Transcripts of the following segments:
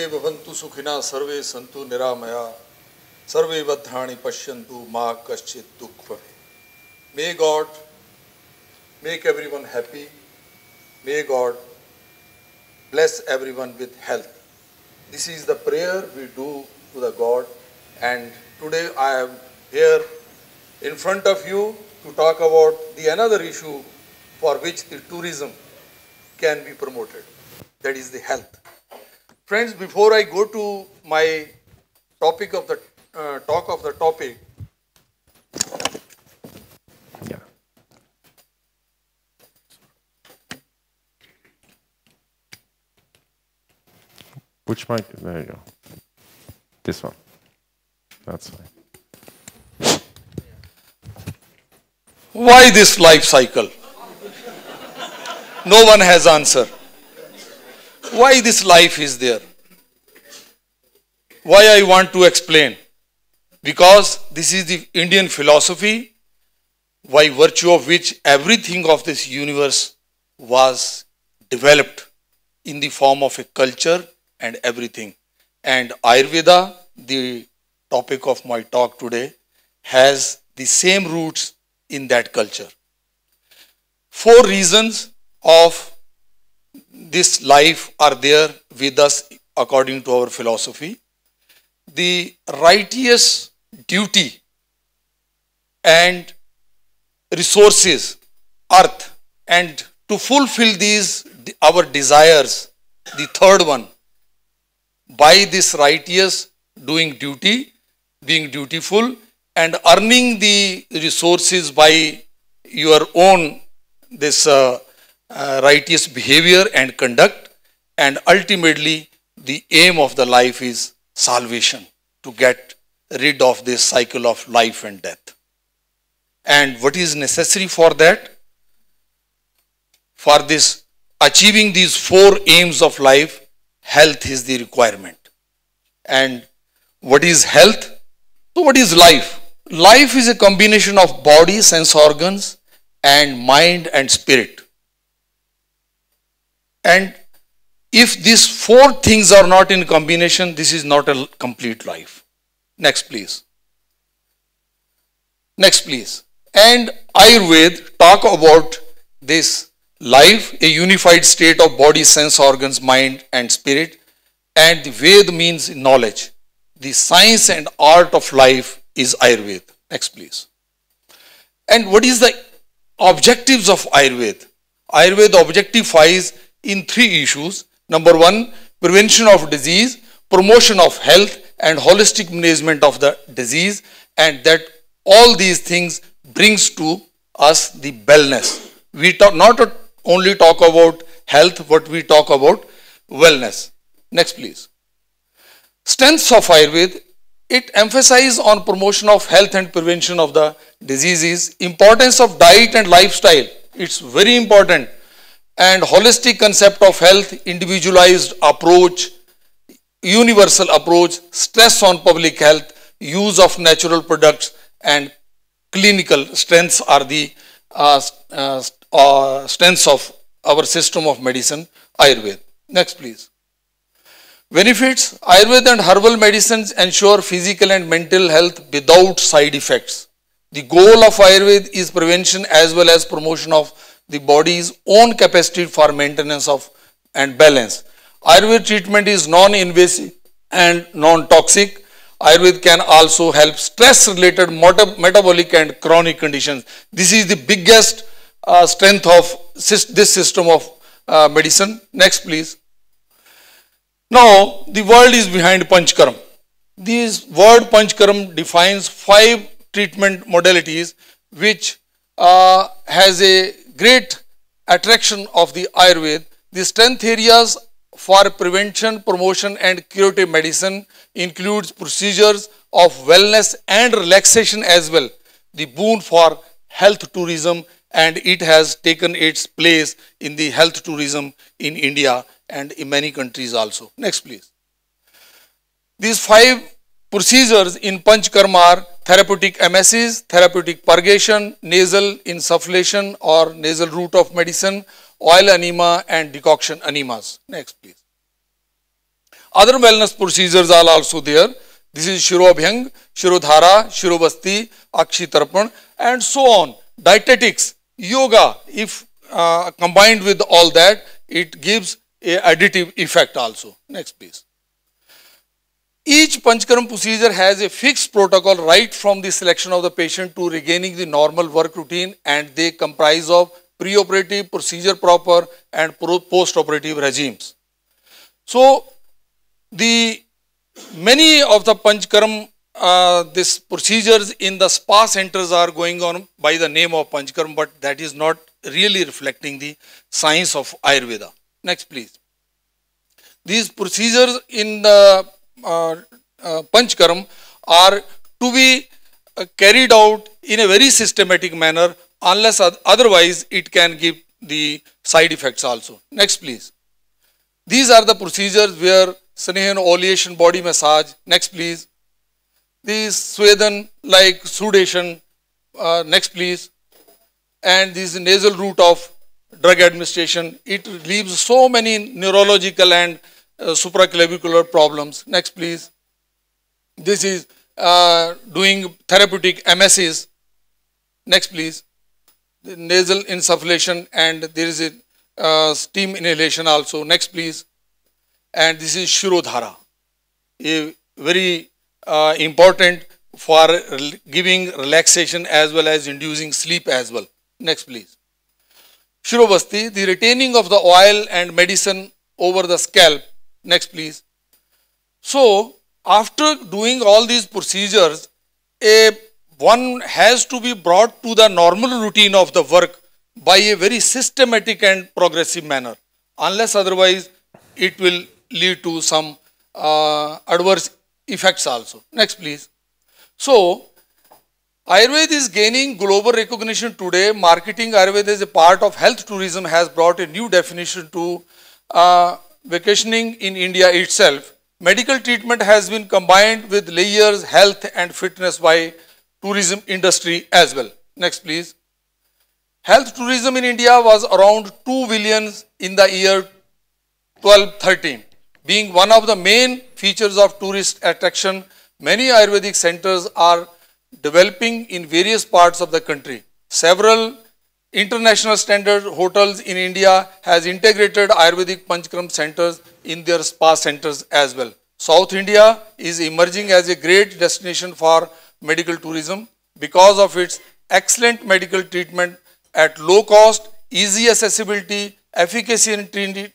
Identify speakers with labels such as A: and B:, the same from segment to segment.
A: सर्वे भवन्तु सुखिनः सर्वे सन्तु निरामया सर्वे भद्राणि पश्यन्तु मा कश्चित् दुःख भवेत्. May God make everyone happy. May God bless everyone with health. This is the prayer we do to the God, and today I am here in front of you to talk about the another issue for which the tourism can be promoted, that is the health. Friends, before I go to my topic of the talk of the topic,
B: which mic? There you go. This one. That's fine.
A: why this life cycle? No one has answer. Why this life is there? Why I want to explain? Because this is the Indian philosophy, by virtue of which everything of this universe was developed in the form of a culture and everything. And Ayurveda, the topic of my talk today, has the same roots in that culture. 4 reasons of this life are there with us according to our philosophy. The righteous duty and resources, earth, and to fulfill these our desires, the third one, by this righteous doing duty, being dutiful, and earning the resources by your own this righteous behavior and conduct, and ultimately the aim of the life is salvation, to get rid of this cycle of life and death. And what is necessary for that? For this achieving these 4 aims of life, health is the requirement. And what is health? So what is life? Life is a combination of body, sense organs, and mind and spirit. And if these 4 things are not in combination, this is not a complete life. Next, please. Next, please. And Ayurveda talk about this life, a unified state of body, sense organs, mind and spirit. And the Ved means knowledge. The science and art of life is Ayurveda. Next, please. And what is the objectives of Ayurveda? Ayurveda objectifies in 3 issues. Number 1, prevention of disease, promotion of health, and holistic management of the disease. And that all these things brings to us the wellness. We not only talk about health, but we talk about wellness. Next, please. Strengths of Ayurveda. It emphasizes on promotion of health and prevention of the diseases. Importance of diet and lifestyle. It's very important. And holistic concept of health, individualized approach, universal approach, stress on public health, use of natural products, and clinical strengths are the strengths of our system of medicine, Ayurveda. Next, please. Benefits. Ayurveda and herbal medicines ensure physical and mental health without side effects. The goal of Ayurveda is prevention as well as promotion of the body's own capacity for maintenance of and balance. Ayurveda treatment is non-invasive and non-toxic. Ayurveda can also help stress-related metabolic and chronic conditions. This is the biggest strength of this system of medicine. Next, please. Now, the world is behind Panchkaram. This word Panchkaram defines 5 treatment modalities which has a great attraction of the Ayurveda. The strength areas for prevention, promotion and curative medicine includes procedures of wellness and relaxation as well. The boon for health tourism, and it has taken its place in the health tourism in India and in many countries also. Next, please. These 5 procedures in Panchkarma are therapeutic emesis, therapeutic purgation, nasal insufflation or nasal route of medicine, oil enema and decoction enemas. Next, please. Other wellness procedures are also there. This is Shirobhyang, Shirodhara, Shirobasti, Akshitarpan, and so on. Dietetics, yoga, if combined with all that, it gives a additive effect also. Next, please. Each Panchkaram procedure has a fixed protocol right from the selection of the patient to regaining the normal work routine, and they comprise of pre-operative, procedure proper, and post-operative regimes. So, many of the Panchkaram, these procedures in the spa centers are going on by the name of Panchkaram, but that is not really reflecting the science of Ayurveda. Next, please. These procedures in the Panchkaram are to be carried out in a very systematic manner, unless otherwise it can give the side effects also. Next, please. These are the procedures where Snehan oleation body massage. Next, please. These Swedan like sudation. Next, please. And this nasal route of drug administration. It relieves so many neurological and supraclavicular problems. Next, please. This is doing therapeutic MSCs. Next, please. The nasal insufflation, and there is a steam inhalation also. Next, please. And this is Shirodhara, a very important for giving relaxation as well as inducing sleep as well. Next, please. Shirobasti, the retaining of the oil and medicine over the scalp. Next, please. So, after doing all these procedures, one has to be brought to the normal routine of the work by a very systematic and progressive manner. Unless otherwise, it will lead to some adverse effects also. Next, please. So, Ayurveda is gaining global recognition today. Marketing Ayurveda as a part of health tourism has brought a new definition to vacationing in India itself. Medical treatment has been combined with layers, health and fitness by tourism industry as well. Next, please. Health tourism in India was around 2 billion in the year 12-13. Being one of the main features of tourist attraction, many Ayurvedic centers are developing in various parts of the country. Several international standard hotels in India has integrated Ayurvedic Panchkaram centers in their spa centers as well. South India is emerging as a great destination for medical tourism because of its excellent medical treatment at low cost, easy accessibility, efficacy in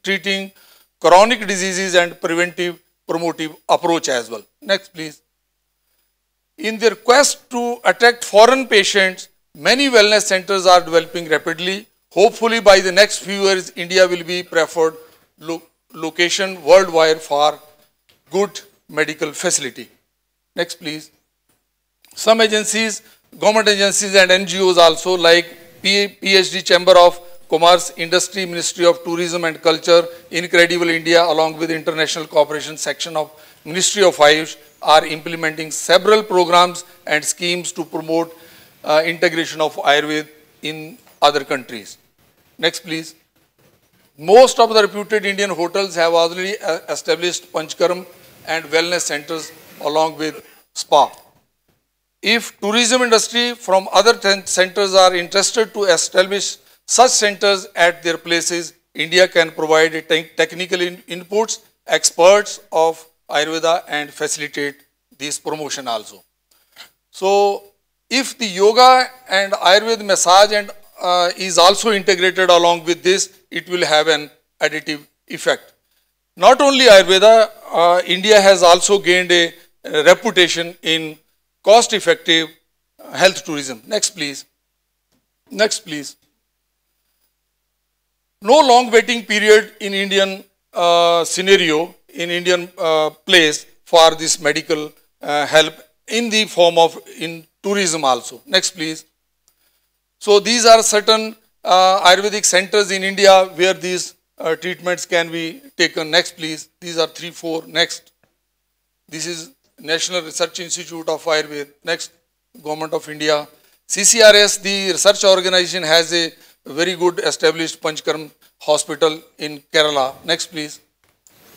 A: treating chronic diseases and preventive promotive approach as well. Next, please. In their quest to attract foreign patients, many wellness centers are developing rapidly. Hopefully, by the next few years, India will be preferred location worldwide for good medical facility. Next, please. Some agencies, government agencies and NGOs also like PhD Chamber of Commerce, Industry, Ministry of Tourism and Culture, Incredible India along with International Cooperation section of Ministry of Ayush are implementing several programs and schemes to promote integration of Ayurveda in other countries. Next, please. Most of the reputed Indian hotels have already established Panchkaram and wellness centers along with spa. If tourism industry from other centers are interested to establish such centers at their places, India can provide a technical inputs, experts of Ayurveda and facilitate this promotion also. So, if the yoga and Ayurveda massage and is also integrated along with this, it will have an additive effect. Not only Ayurveda, India has also gained a reputation in cost-effective health tourism. Next, please. Next, please. No long waiting period in Indian scenario, in Indian place for this medical help in the form of in tourism also. Next, please. So, these are certain Ayurvedic centers in India where these treatments can be taken. Next, please. These are 3, 4. Next. This is National Research Institute of Ayurveda. Next, Government of India. CCRS, the research organization, has a very good established Panchkaram hospital in Kerala. Next, please.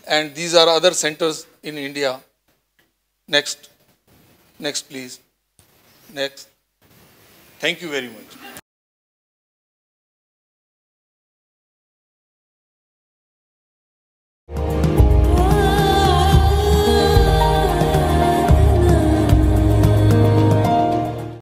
A: and these are other centers in India. Next please. Next. Thank you very much.